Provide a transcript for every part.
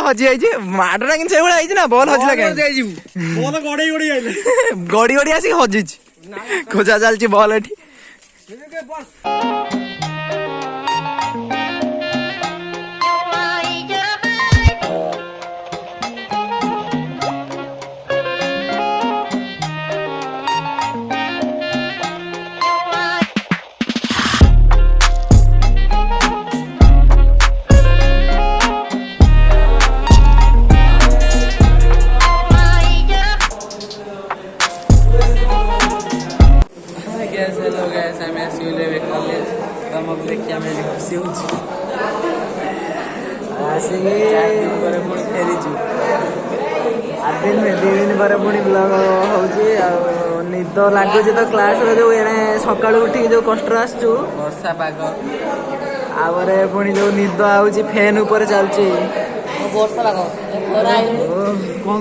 हजि जाइए माडटा कि से भाई ना बॉल हजला गड़ी गड़ी आसिक हजि खोजा चलती बॉल एठी निद लगुच तो क्लास जो सका उठी जो कष्ट आसचु वर्षा पाग आगे पुणी जो निद आउची फैन ऊपर चलची वर्षा पाग कौन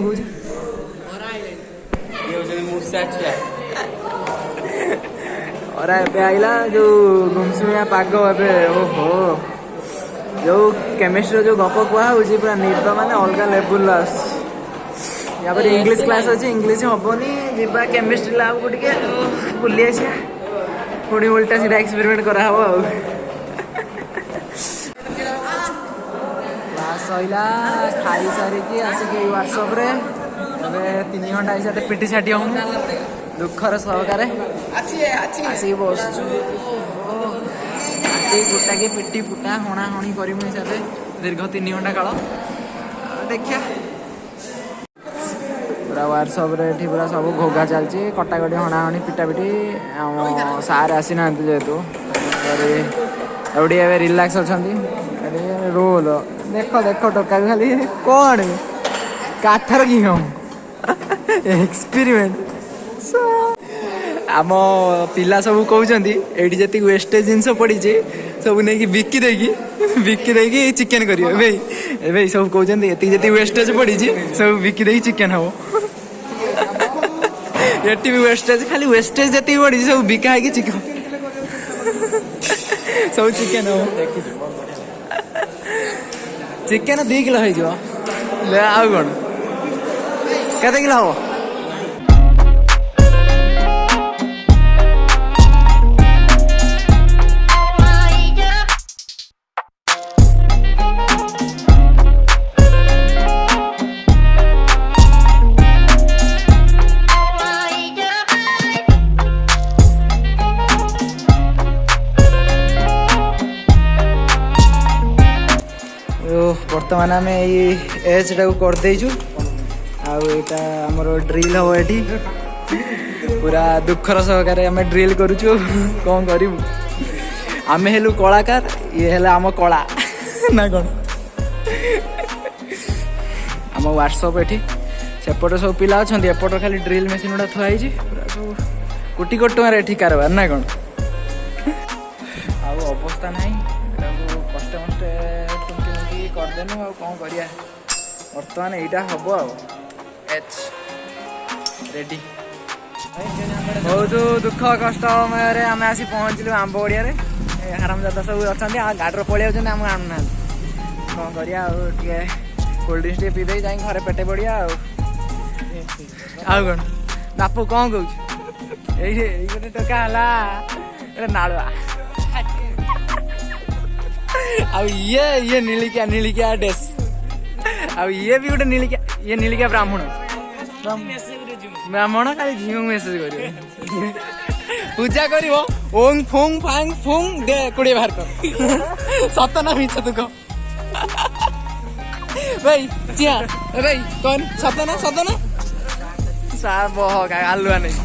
और एबे आइला जो गुमसुमिया पाग एबे ओहो जो केमिस्ट्री जो गप कुआ पूरा निद माने अलग लेवल यहाँ पर इंग्लिश क्लास अच्छे इंग्लिश हेनी जीवा केमिस्ट्री लैब को टे बुली आसा पुणी उल्टा सीधा एक्सपेरिमेंट कराव क्लास सैला खाई सारिकी आसिक व्हाट्सअप रे 3 घंटा हिसाब पिटी छाटी हूँ दुखर सहकार आसिक बस गुटा के पिटी पुटा हणा हणी कर दीर्घ 3 घंटा काल देखिया पूरा व्हाट्सअप रे पूरा सब घोगा चलती कटाकटी हणाहणी पिटापिटी सार आसी ना जेहेतु रिलैक्स अच्छा रोल देख देख टोका खाली कौन काठर कि एक्सपेरिमेंट आम पिला सब कहते ये जी वेस्टेज जिनस पड़ी सब नहीं बिकी चिकेन करेंगे भाई सब कहते ये वेस्टेज पड़ी सब बिकी चिकेन हम ये भी वेस्टेज खाली वेस्टेज जी पड़ी सब बिका है चिकेन सब चिकेन हम चिकेन 2 किलो हो कौन केते किलो हम बर्तमान आम एच टा कर देचु आमर ड्रिल हम ये पूरा दुखर सहकार आम ड्रिल करुचु कौन करूँ आम हेलु कलाकार ये आम कला ना कौन आम व्हाट्सअप ये सेपटे सब पिला अच्छा एपट खाली ड्रिल मेसीन गुड़ा थुआई पूरा सब कोटी कोटी टकर ये कारबार ना कौन अवस्था ना कष्टे मस्ते करदेनु कौन करिया बर्तमान यहाँ हम एच रेडी बहुत दुख कष्ट समय आम आसी पहुँचलु आंब गड़िया आरामजादा सब अच्छा गाड़ी पलि आम आणुना कौन करिया कोल्ड ड्रिंक्स टे पीदे जा घरे पेटे पड़िया आउ कौन बापू कौन कौच ये गोटे टोका है नाड़ुआ ये नीलिकिया डेस ये भी गोटे नीलिकिया ब्राह्मण खाली झील मेसेज कर पूजा कर ओंग फोंग फांग फोंग दे 20 बाहर कर सत ना मिछ तू कह भाई चिया भाई कौन सत ना सार बह आलुआ नहीं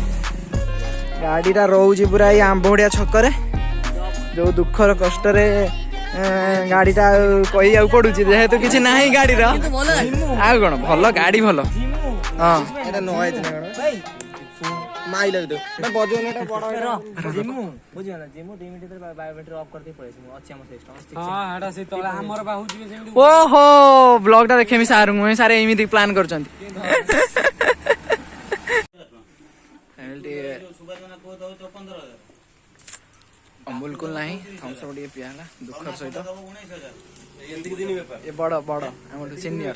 गाड़ीटा रोचे पूरा ये आंबोड़िया छकरे जो दुखर कष्ट गाड़ीटा कही पड़ू जेहेतु किसी ना गाड़ी कौन भल गाड़ी भल हाँ ओहो ब्लॉग टा देखेमी सार मुझे सारे एमती प्लान कर अमूल कूल नहीं थम्स अप टे पिया दुखर सहित ये बड़ बड़ आम सीनियर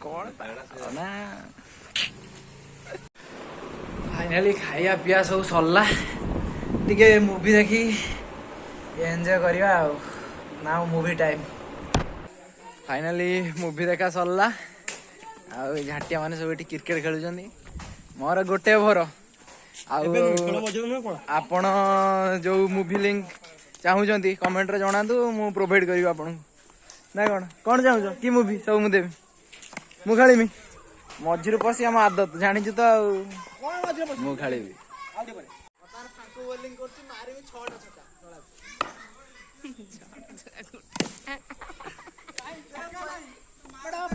कौन ना फाइनाली खाया पिया सब सरला टिके मूवी देखी एंजॉय करवा ना मूवी टाइम फाइनाली मूवी देखा सरला झाटिया माने सब क्रिकेट खेलुं मोर गोटे ओभर आपण जो मूवी लिंक चाहूँगी कमेंट रे जणातु मु प्रोवाइड करी आपन ना कौन कौन चाहूँ कि मूवी सब मुझे मु खेलमी मझीर पशि आम आदत जानी तो मु खेली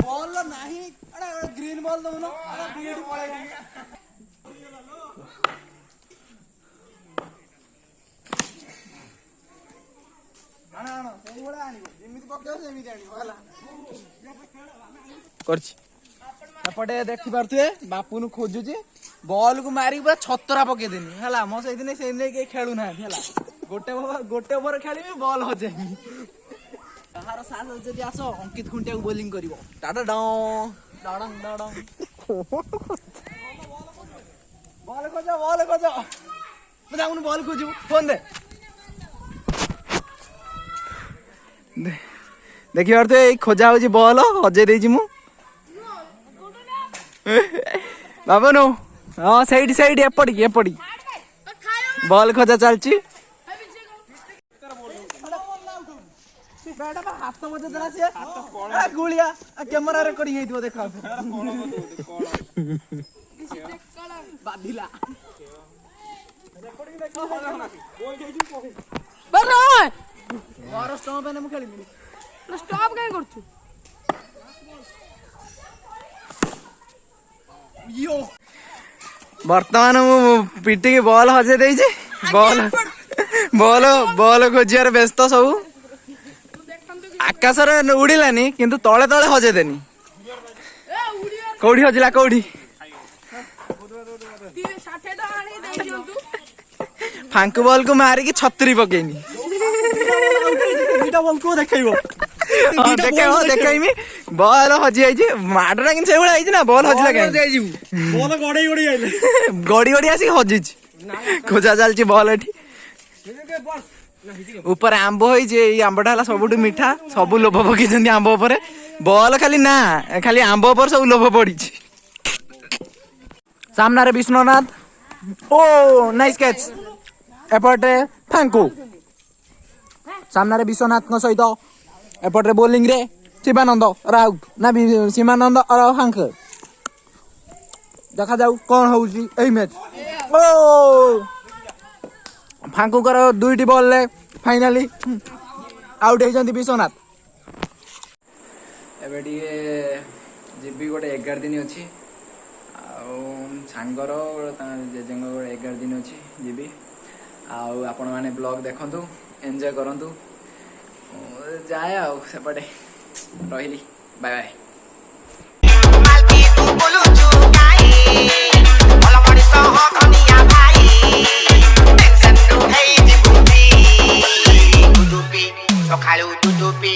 बॉल नहीं ग्रीन बॉल दउनो करपटे देखी पारे बापू नु खोजुची बॉल को मारी पूरा छतरा पकई देनी है मो से दिन खेलु ना गोटे ओवर खेली बॉल हजेमी कहार साथ जब आस अंकित खुंटिया बोलिंग कर बॉल खोज बॉल खोजु फोन दे देखी पारे खोजा हो बॉल हजे देजी मु बाबू नु हाँ सैड एपटी बॉल खोजा चलची हाथ मजे देला गुलिया कैमरा रेकॉर्डिंग हेतिबो देखा बाधिला रेकॉर्डिंग देखा बोल जेजू बरो मारो स्टॉप एने मु खेलिबी ना स्टॉप काहे करछु यो वर्तमान मु पिटी के बॉल हजे देई जे बॉल खोजियार व्यस्त सब आकाश उड़ानी किंतु तले तले हजेदेनी कौड़ी हजिला कौड़ी फांकु बॉल को मारिकी छतरी पकेनी देखमी बॉल हजि जाइए माडा कि ना बॉल हजिला गड़ी गड़ी आसिक हजि खोजा चलती बॉल एठी ऊपर आंब होई आंबटा है सब मीठा सब लोभ पकई आंब उपर बॉल खाली ना खाली आंब उपर सब लोभ पड़ी सामने विष्णुनाथ ओ नाइस कैच एपटे फांकु सामने विश्वनाथ सहित एपटे बोलिंग रे शिवानंद राउत ना शिवानंद फांक देखा जाऊ कौन होउची एई मैच ओ फांकुकर दुईटी बॉल ले फाइनाली आउट होती विश्वनाथ एबे जीबी गोटे 11 दिन अच्छी सांगर जेजे 11 दिन अच्छी जीबी आपण मैंने ब्लॉग देखु एंजॉय करंतु जाए आउटे रही बाय बाय Sakalu tutupi